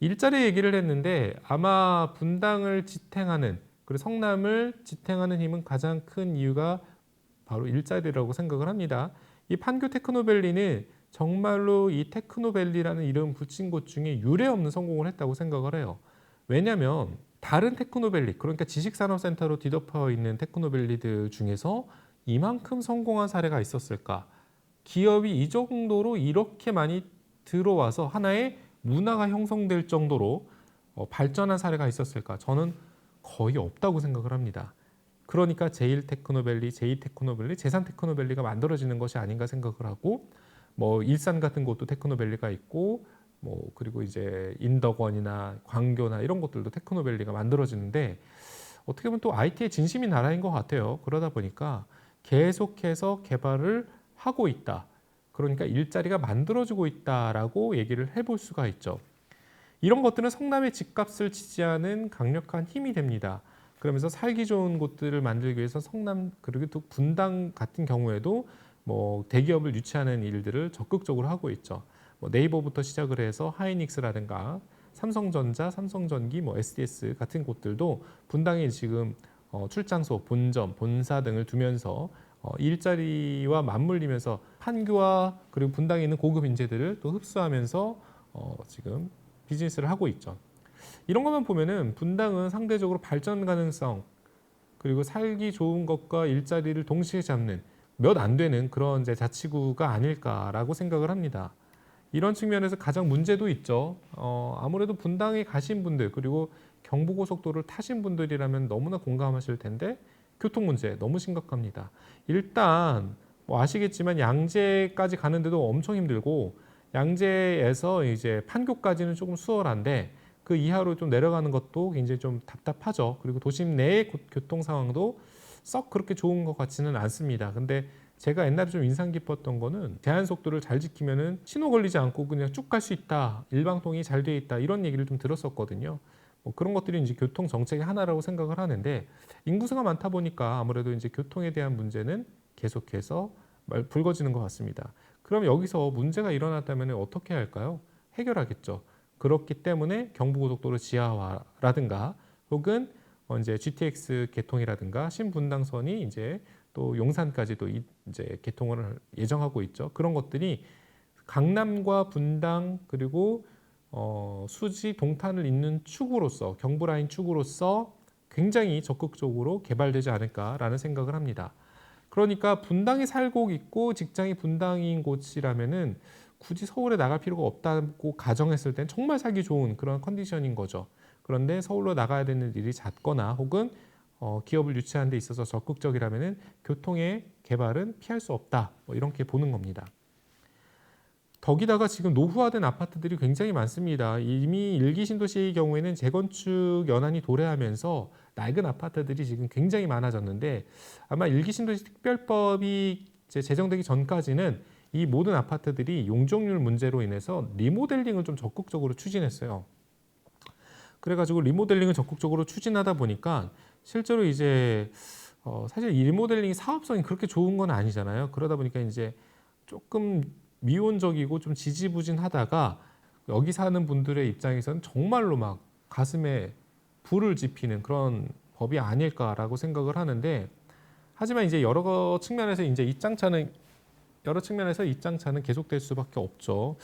일자리 얘기를 했는데 아마 분당을 지탱하는, 그리고 성남을 지탱하는 힘은 가장 큰 이유가 바로 일자리라고 생각을 합니다. 이 판교 테크노밸리는 정말로 이 테크노밸리라는 이름 붙인 곳 중에 유례 없는 성공을 했다고 생각을 해요. 왜냐하면 다른 테크노밸리, 그러니까 지식산업센터로 뒤덮여 있는 테크노밸리들 중에서 이만큼 성공한 사례가 있었을까? 기업이 이 정도로 이렇게 많이 들어와서 하나의 문화가 형성될 정도로 발전한 사례가 있었을까? 저는 거의 없다고 생각을 합니다. 그러니까 제1테크노밸리, 제2테크노밸리, 제3테크노밸리가 만들어지는 것이 아닌가 생각을 하고, 뭐 일산 같은 곳도 테크노밸리가 있고, 뭐 그리고 이제 인덕원이나 광교나 이런 것들도 테크노밸리가 만들어지는데, 어떻게 보면 또 IT의 진심인 나라인 것 같아요. 그러다 보니까 계속해서 개발을 하고 있다. 그러니까 일자리가 만들어지고 있다라고 얘기를 해볼 수가 있죠. 이런 것들은 성남의 집값을 지지하는 강력한 힘이 됩니다. 그러면서 살기 좋은 곳들을 만들기 위해서 성남, 그리고 또 분당 같은 경우에도 뭐 대기업을 유치하는 일들을 적극적으로 하고 있죠. 뭐 네이버부터 시작을 해서 하이닉스라든가 삼성전자, 삼성전기, 뭐 SDS 같은 곳들도 분당에 지금 출장소, 본점, 본사 등을 두면서 일자리와 맞물리면서 판교와 그리고 분당에 있는 고급 인재들을 또 흡수하면서 지금 비즈니스를 하고 있죠. 이런 것만 보면은 분당은 상대적으로 발전 가능성, 그리고 살기 좋은 것과 일자리를 동시에 잡는 몇 안 되는 그런 이제 자치구가 아닐까라고 생각을 합니다. 이런 측면에서 가장 문제도 있죠. 아무래도 분당에 가신 분들, 그리고 경부고속도로를 타신 분들이라면 너무나 공감하실 텐데, 교통 문제 너무 심각합니다. 일단 뭐 아시겠지만 양재까지 가는데도 엄청 힘들고, 양재에서 이제 판교까지는 조금 수월한데 그 이하로 좀 내려가는 것도 굉장히 좀 답답하죠. 그리고 도심 내의 교통 상황도 썩 그렇게 좋은 것 같지는 않습니다. 근데 제가 옛날에 좀 인상 깊었던 거는 제한 속도를 잘 지키면은 신호 걸리지 않고 그냥 쭉 갈 수 있다, 일방통행이 잘 돼 있다, 이런 얘기를 좀 들었었거든요. 뭐 그런 것들이 이제 교통 정책의 하나라고 생각을 하는데, 인구수가 많다 보니까 아무래도 이제 교통에 대한 문제는 계속해서 불거지는 것 같습니다. 그럼 여기서 문제가 일어났다면 어떻게 할까요? 해결하겠죠. 그렇기 때문에 경부고속도로 지하화라든가 혹은 이제 GTX 개통이라든가 신분당선이 이제 또 용산까지도 이제 개통을 예정하고 있죠. 그런 것들이 강남과 분당 그리고 수지 동탄을 잇는 축으로서, 경부라인 축으로서 굉장히 적극적으로 개발되지 않을까라는 생각을 합니다. 그러니까 분당에 살고 있고 직장이 분당인 곳이라면은 굳이 서울에 나갈 필요가 없다고 가정했을 땐 정말 살기 좋은 그런 컨디션인 거죠. 그런데 서울로 나가야 되는 일이 잦거나 혹은 기업을 유치하는 데 있어서 적극적이라면은 교통의 개발은 피할 수 없다, 뭐 이렇게 보는 겁니다. 더기다가 지금 노후화된 아파트들이 굉장히 많습니다. 이미 일기 신도시의 경우에는 재건축 연한이 도래하면서 낡은 아파트들이 지금 굉장히 많아졌는데, 아마 일기 신도시 특별법이 제정되기 전까지는 이 모든 아파트들이 용적률 문제로 인해서 리모델링을 좀 적극적으로 추진했어요. 그래가지고 리모델링을 적극적으로 추진하다 보니까 실제로 이제 사실 이 리모델링이 사업성이 그렇게 좋은 건 아니잖아요. 그러다 보니까 이제 조금 미온적이고 좀 지지부진하다가 여기 사는 분들의 입장에서는 정말로 막 가슴에 불을 지피는 그런 법이 아닐까라고 생각을 하는데, 하지만 이제 여러 측면에서 이제 입장차는 계속될 수밖에 없죠.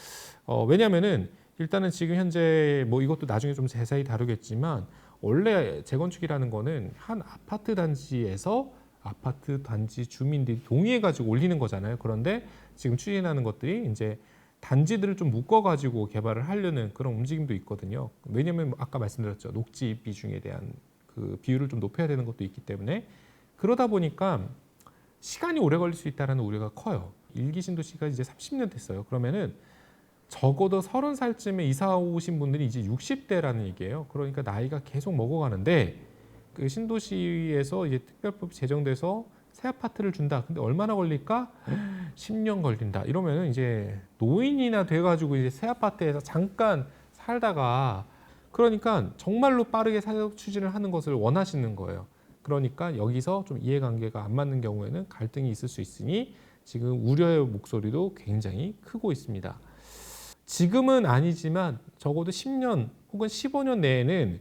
왜냐하면은 일단은 지금 현재 뭐 이것도 나중에 좀 자세히 다루겠지만, 원래 재건축이라는 거는 한 아파트 단지에서 아파트 단지 주민들이 동의해 가지고 올리는 거잖아요. 그런데 지금 추진하는 것들이 이제 단지들을 좀 묶어 가지고 개발을 하려는 그런 움직임도 있거든요. 왜냐하면 아까 말씀드렸죠, 녹지 비중에 대한 그 비율을 좀 높여야 되는 것도 있기 때문에. 그러다 보니까 시간이 오래 걸릴 수 있다는 우려가 커요. 일기 신도시가 이제 30년 됐어요. 그러면은 적어도 30살쯤에 이사 오신 분들이 이제 60대라는 얘기예요. 그러니까 나이가 계속 먹어가는데, 그 신도시에서 이제 특별법이 제정돼서 새 아파트를 준다. 근데 얼마나 걸릴까? 10년 걸린다. 이러면은 이제 노인이나 돼가지고 이제 새 아파트에서 잠깐 살다가, 그러니까 정말로 빠르게 사업 추진을 하는 것을 원하시는 거예요. 그러니까 여기서 좀 이해관계가 안 맞는 경우에는 갈등이 있을 수 있으니 지금 우려의 목소리도 굉장히 크고 있습니다. 지금은 아니지만 적어도 10년 혹은 15년 내에는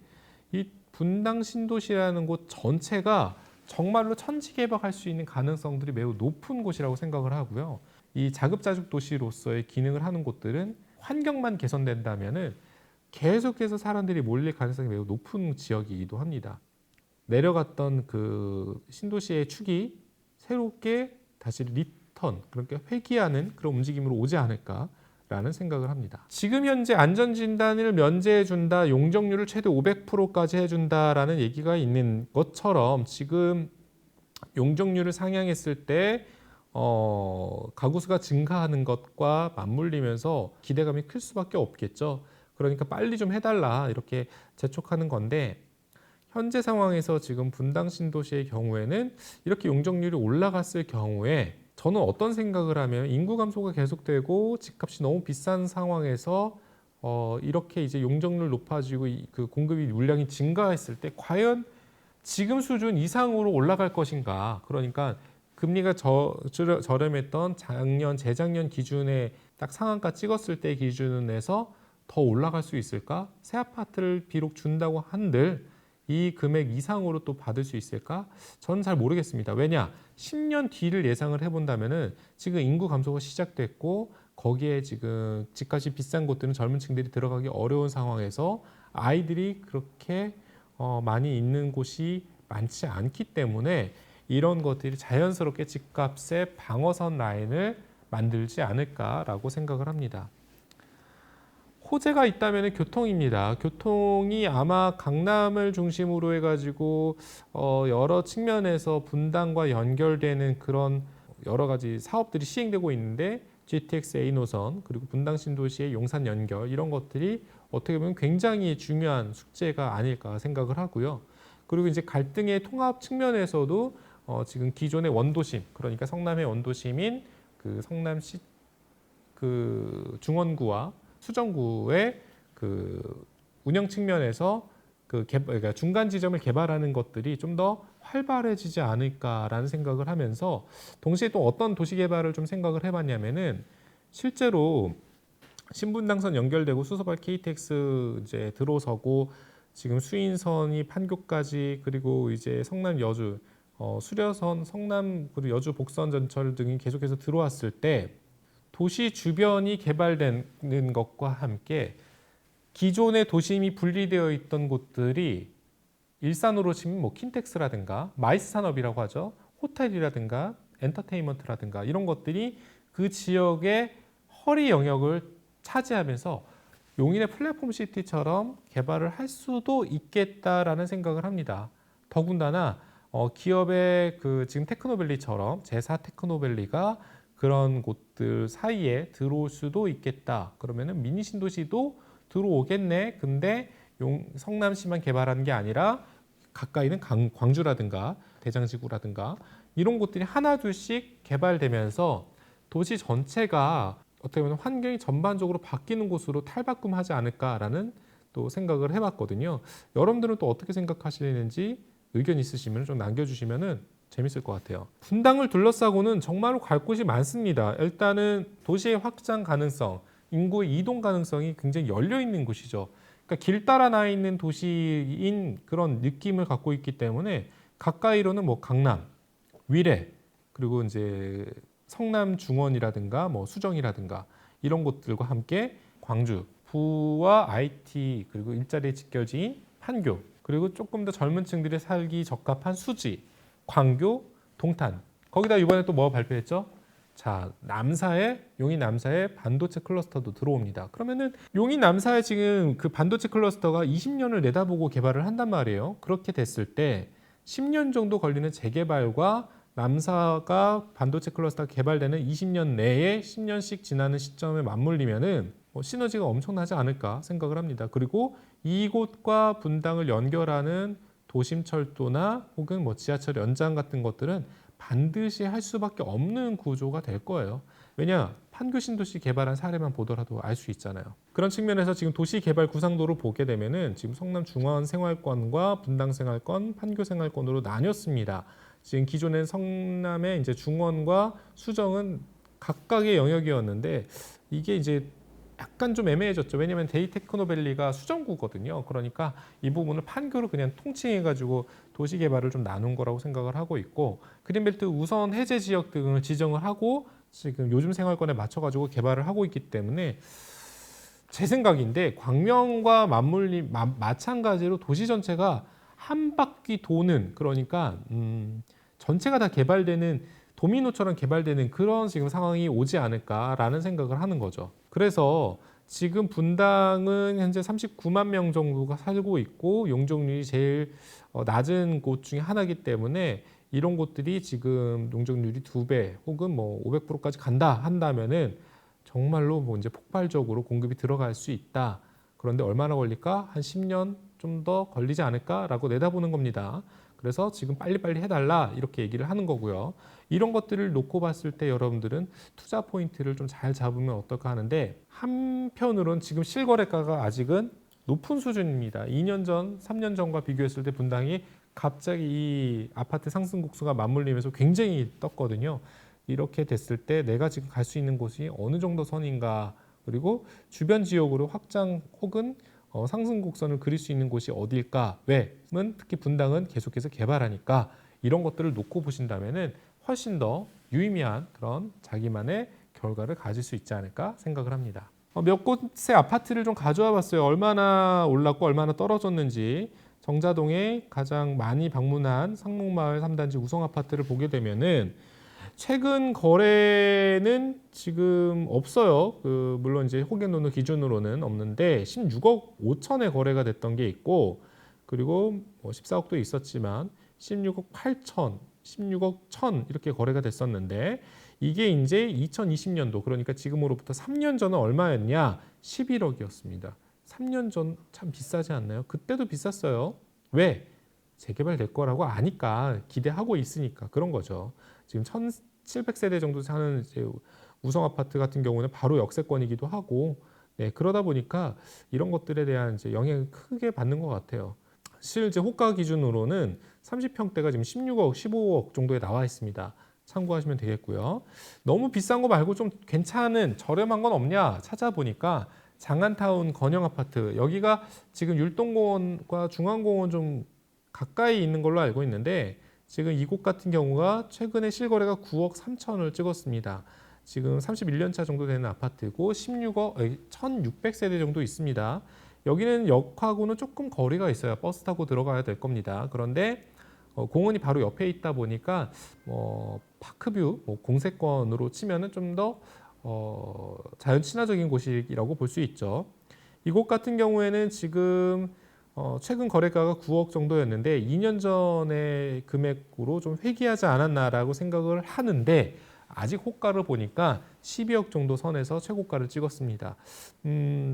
이 분당 신도시라는 곳 전체가 정말로 천지개박할 수 있는 가능성들이 매우 높은 곳이라고 생각을 하고요. 이 자급자족 도시로서의 기능을 하는 곳들은 환경만 개선된다면은 계속해서 사람들이 몰릴 가능성이 매우 높은 지역이기도 합니다. 내려갔던 그 신도시의 축이 새롭게 다시 리턴, 그러니까 회귀하는 그런 움직임으로 오지 않을까라는 생각을 합니다. 지금 현재 안전진단을 면제해준다, 용적률을 최대 500%까지 해준다라는 얘기가 있는 것처럼 지금 용적률을 상향했을 때 가구 수가 증가하는 것과 맞물리면서 기대감이 클 수밖에 없겠죠. 그러니까 빨리 좀 해달라 이렇게 재촉하는 건데 현재 상황에서 지금 분당 신도시의 경우에는 이렇게 용적률이 올라갔을 경우에 저는 어떤 생각을 하면 인구 감소가 계속되고 집값이 너무 비싼 상황에서 이렇게 이제 용적률 높아지고 그 공급이 물량이 증가했을 때 과연 지금 수준 이상으로 올라갈 것인가? 그러니까 금리가 저렴했던 재작년 기준에 딱 상한가 찍었을 때 기준에서 더 올라갈 수 있을까? 새 아파트를 비록 준다고 한들 이 금액 이상으로 또 받을 수 있을까? 저는 잘 모르겠습니다. 왜냐? 10년 뒤를 예상을 해본다면은 지금 인구 감소가 시작됐고 거기에 지금 집값이 비싼 곳들은 젊은 층들이 들어가기 어려운 상황에서 아이들이 그렇게 많이 있는 곳이 많지 않기 때문에 이런 것들이 자연스럽게 집값의 방어선 라인을 만들지 않을까라고 생각을 합니다. 호재가 있다면 교통입니다. 교통이 아마 강남을 중심으로 해가지고 여러 측면에서 분당과 연결되는 그런 여러 가지 사업들이 시행되고 있는데 GTX A 노선 그리고 분당 신도시의 용산 연결 이런 것들이 어떻게 보면 굉장히 중요한 숙제가 아닐까 생각을 하고요. 그리고 이제 갈등의 통합 측면에서도 지금 기존의 원도심 그러니까 성남의 원도심인 그 성남시 그 중원구와 수정구의 그 운영 측면에서 그러니까 중간 지점을 개발하는 것들이 좀 더 활발해지지 않을까라는 생각을 하면서 동시에 또 어떤 도시 개발을 좀 생각을 해봤냐면은 실제로 신분당선 연결되고 수서발 KTX 이제 들어서고 지금 수인선이 판교까지 그리고 이제 성남 여주 수려선 성남 그리고 여주 복선 전철 등이 계속해서 들어왔을 때 도시 주변이 개발되는 것과 함께 기존의 도심이 분리되어 있던 곳들이 일산으로 치면 뭐 킨텍스라든가 마이스 산업이라고 하죠. 호텔이라든가 엔터테인먼트라든가 이런 것들이 그 지역의 허리 영역을 차지하면서 용인의 플랫폼 시티처럼 개발을 할 수도 있겠다라는 생각을 합니다. 더군다나 기업의 그 지금 테크노밸리처럼 제4 테크노밸리가 그런 곳들 사이에 들어올 수도 있겠다. 그러면은 미니 신도시도 들어오겠네. 근데 성남시만 개발하는 게 아니라 가까이는 광주라든가 대장지구라든가 이런 곳들이 하나 둘씩 개발되면서 도시 전체가 어떻게 보면 환경이 전반적으로 바뀌는 곳으로 탈바꿈하지 않을까라는 또 생각을 해봤거든요. 여러분들은 또 어떻게 생각하시는지 의견 있으시면 좀 남겨주시면은 재밌을 것 같아요. 분당을 둘러싸고는 정말로 갈 곳이 많습니다. 일단은 도시의 확장 가능성, 인구의 이동 가능성이 굉장히 열려 있는 곳이죠. 그러니까 길 따라 나 있는 도시인 그런 느낌을 갖고 있기 때문에 가까이로는 뭐 강남, 위례, 그리고 이제 성남 중원이라든가 뭐 수정이라든가 이런 곳들과 함께 광주, 부와 IT 그리고 일자리에 직결지인 판교, 그리고 조금 더 젊은 층들이 살기 적합한 수지, 광교, 동탄. 거기다 이번에 또 뭐 발표했죠? 자, 용인 남사에 반도체 클러스터도 들어옵니다. 그러면은 용인 남사에 지금 그 반도체 클러스터가 20년을 내다보고 개발을 한단 말이에요. 그렇게 됐을 때 10년 정도 걸리는 재개발과 남사가 반도체 클러스터가 개발되는 20년 내에 10년씩 지나는 시점에 맞물리면은 시너지가 엄청나지 않을까 생각을 합니다. 그리고 이곳과 분당을 연결하는 도심철도나 혹은 지하철 연장 같은 것들은 반드시 할 수밖에 없는 구조가 될 거예요. 왜냐? 판교 신도시 개발한 사례만 보더라도 알 수 있잖아요. 그런 측면에서 지금 도시 개발 구상도를 보게 되면은 지금 성남 중원 생활권과 분당 생활권, 판교 생활권으로 나뉘었습니다. 지금 기존엔 성남의 이제 중원과 수정은 각각의 영역이었는데 이게 이제 약간 좀 애매해졌죠. 왜냐하면 데이테크노밸리가 수정구거든요. 그러니까 이 부분을 판교로 그냥 통칭해가지고 도시 개발을 좀 나눈 거라고 생각을 하고 있고, 그린벨트 우선 해제 지역 등을 지정을 하고 지금 요즘 생활권에 맞춰가지고 개발을 하고 있기 때문에 제 생각인데 광명과 마찬가지로 도시 전체가 한 바퀴 도는, 그러니까 전체가 다 개발되는, 도미노처럼 개발되는 그런 지금 상황이 오지 않을까라는 생각을 하는 거죠. 그래서 지금 분당은 현재 39만 명 정도가 살고 있고 용적률이 제일 낮은 곳 중에 하나이기 때문에 이런 곳들이 지금 용적률이 2배 혹은 뭐 500%까지 간다 한다면은 정말로 뭐 이제 폭발적으로 공급이 들어갈 수 있다. 그런데 얼마나 걸릴까? 한 10년 좀 더 걸리지 않을까라고 내다보는 겁니다. 그래서 지금 빨리빨리 해달라 이렇게 얘기를 하는 거고요. 이런 것들을 놓고 봤을 때 여러분들은 투자 포인트를 좀 잘 잡으면 어떨까 하는데, 한편으론 지금 실거래가가 아직은 높은 수준입니다. 2년 전, 3년 전과 비교했을 때 분당이 갑자기 이 아파트 상승 국수가 맞물리면서 굉장히 떴거든요. 이렇게 됐을 때 내가 지금 갈 수 있는 곳이 어느 정도 선인가, 그리고 주변 지역으로 확장 혹은 상승 곡선을 그릴 수 있는 곳이 어디일까? 왜는 특히 분당은 계속해서 개발하니까 이런 것들을 놓고 보신다면은 훨씬 더 유의미한 그런 자기만의 결과를 가질 수 있지 않을까 생각을 합니다. 몇 곳의 아파트를 좀 가져와 봤어요. 얼마나 올랐고 얼마나 떨어졌는지. 정자동에 가장 많이 방문한 상록마을 3단지 우성 아파트를 보게 되면은 최근 거래는 지금 없어요. 물론 이제 호갱노노 기준으로는 없는데 16억 5천에 거래가 됐던 게 있고, 그리고 뭐 14억도 있었지만 16억 8천, 16억 1천 이렇게 거래가 됐었는데, 이게 이제 2020년도, 그러니까 지금으로부터 3년 전은 얼마였냐? 11억이었습니다. 3년 전 참 비싸지 않나요? 그때도 비쌌어요. 왜? 재개발될 거라고 아니까, 기대하고 있으니까 그런 거죠. 지금 1,700세대 정도 사는 이제 우성 아파트 같은 경우는 바로 역세권이기도 하고, 네, 그러다 보니까 이런 것들에 대한 이제 영향을 크게 받는 것 같아요. 실제 호가 기준으로는 30평대가 지금 16억, 15억 정도에 나와 있습니다. 참고하시면 되겠고요. 너무 비싼 거 말고 좀 괜찮은 저렴한 건 없냐 찾아보니까 장안타운 건영 아파트, 여기가 지금 율동공원과 중앙공원 좀 가까이 있는 걸로 알고 있는데, 지금 이곳 같은 경우가 최근에 실거래가 9억 3천을 찍었습니다. 지금 31년 차 정도 되는 아파트고 1,600세대 정도 있습니다. 여기는 역하고는 조금 거리가 있어요. 버스 타고 들어가야 될 겁니다. 그런데 공원이 바로 옆에 있다 보니까 파크뷰, 공세권으로 치면은 좀 더 자연 친화적인 곳이라고 볼 수 있죠. 이곳 같은 경우에는 지금 최근 거래가가 9억 정도였는데 2년 전의 금액으로 좀 회귀하지 않았나라고 생각을 하는데, 아직 호가를 보니까 12억 정도 선에서 최고가를 찍었습니다.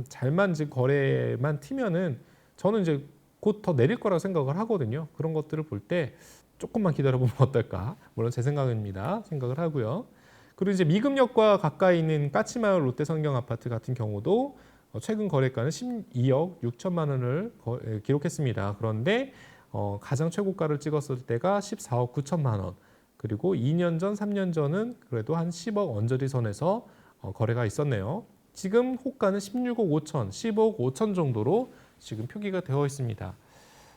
잘만 이제 거래만 튀면은 저는 이제 곧 더 내릴 거라고 생각을 하거든요. 그런 것들을 볼 때 조금만 기다려보면 어떨까? 물론 제 생각입니다. 생각을 하고요. 그리고 이제 미금역과 가까이 있는 까치마을 롯데성경 아파트 같은 경우도 최근 거래가는 12억 6천만 원을 기록했습니다. 그런데 가장 최고가를 찍었을 때가 14억 9천만 원. 그리고 2년 전, 3년 전은 그래도 한 10억 언저리 선에서 거래가 있었네요. 지금 호가는 16억 5천, 15억 5천 정도로 지금 표기가 되어 있습니다.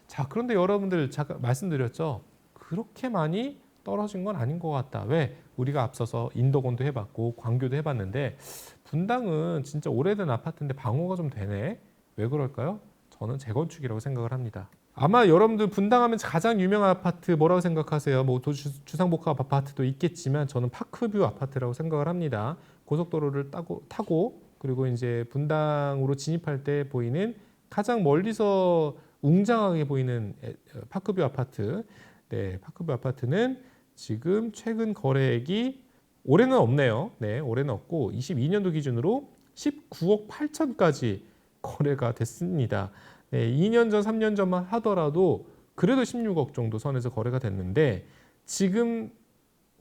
자, 그런데 여러분들 잠깐 말씀드렸죠. 그렇게 많이 떨어진 건 아닌 것 같다. 왜? 우리가 앞서서 인도건도 해봤고 광교도 해봤는데 분당은 진짜 오래된 아파트인데 방어가 좀 되네. 왜 그럴까요? 저는 재건축이라고 생각을 합니다. 아마 여러분들 분당하면 가장 유명한 아파트 뭐라고 생각하세요? 뭐 주상복합 아파트도 있겠지만 저는 파크뷰 아파트라고 생각을 합니다. 고속도로를 타고 그리고 이제 분당으로 진입할 때 보이는 가장 멀리서 웅장하게 보이는 파크뷰 아파트. 네, 파크뷰 아파트는 지금 최근 거래액이 올해는 없네요. 네, 올해는 없고 22년도 기준으로 19억 8천까지 거래가 됐습니다. 네, 2년 전, 3년 전만 하더라도 그래도 16억 정도 선에서 거래가 됐는데 지금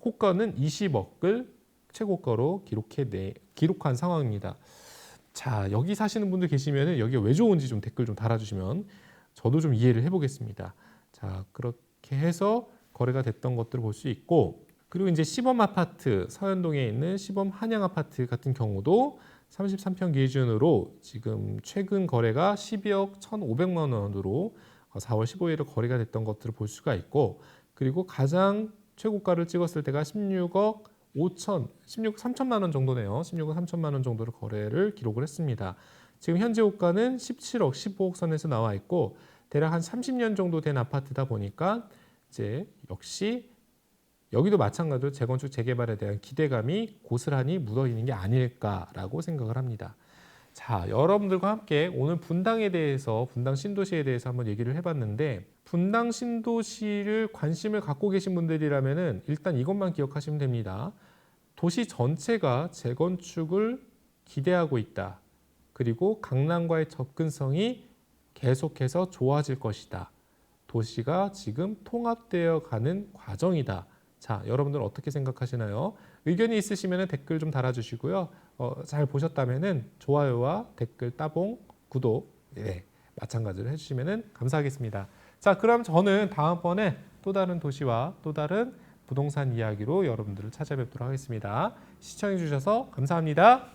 호가는 20억을 최고가로 기록한 상황입니다. 자, 여기 사시는 분들 계시면은 여기가 왜 좋은지 좀 댓글 좀 달아주시면 저도 좀 이해를 해보겠습니다. 자, 그렇게 해서 거래가 됐던 것들을 볼 수 있고, 그리고 이제 시범 아파트, 서현동에 있는 시범 한양 아파트 같은 경우도 33평 기준으로 지금 최근 거래가 12억 1,500만 원으로 4월 15일에 거래가 됐던 것들을 볼 수가 있고, 그리고 가장 최고가를 찍었을 때가 16억 3천만 원 정도네요. 16억 3천만 원 정도로 거래를 기록을 했습니다. 지금 현재 호가는 17억, 15억 선에서 나와 있고, 대략 한 30년 정도 된 아파트다 보니까 이제 역시 여기도 마찬가지로 재건축 재개발에 대한 기대감이 고스란히 묻어 있는 게 아닐까라고 생각을 합니다. 자, 여러분들과 함께 오늘 분당에 대해서, 분당 신도시에 대해서 한번 얘기를 해봤는데, 분당 신도시를 관심을 갖고 계신 분들이라면은 일단 이것만 기억하시면 됩니다. 도시 전체가 재건축을 기대하고 있다. 그리고 강남과의 접근성이 계속해서 좋아질 것이다. 도시가 지금 통합되어 가는 과정이다. 자, 여러분들 어떻게 생각하시나요? 의견이 있으시면 댓글 좀 달아주시고요. 잘 보셨다면 좋아요와 댓글, 따봉, 구독 마찬가지로 해주시면 감사하겠습니다. 자, 그럼 저는 다음번에 또 다른 도시와 또 다른 부동산 이야기로 여러분들을 찾아뵙도록 하겠습니다. 시청해 주셔서 감사합니다.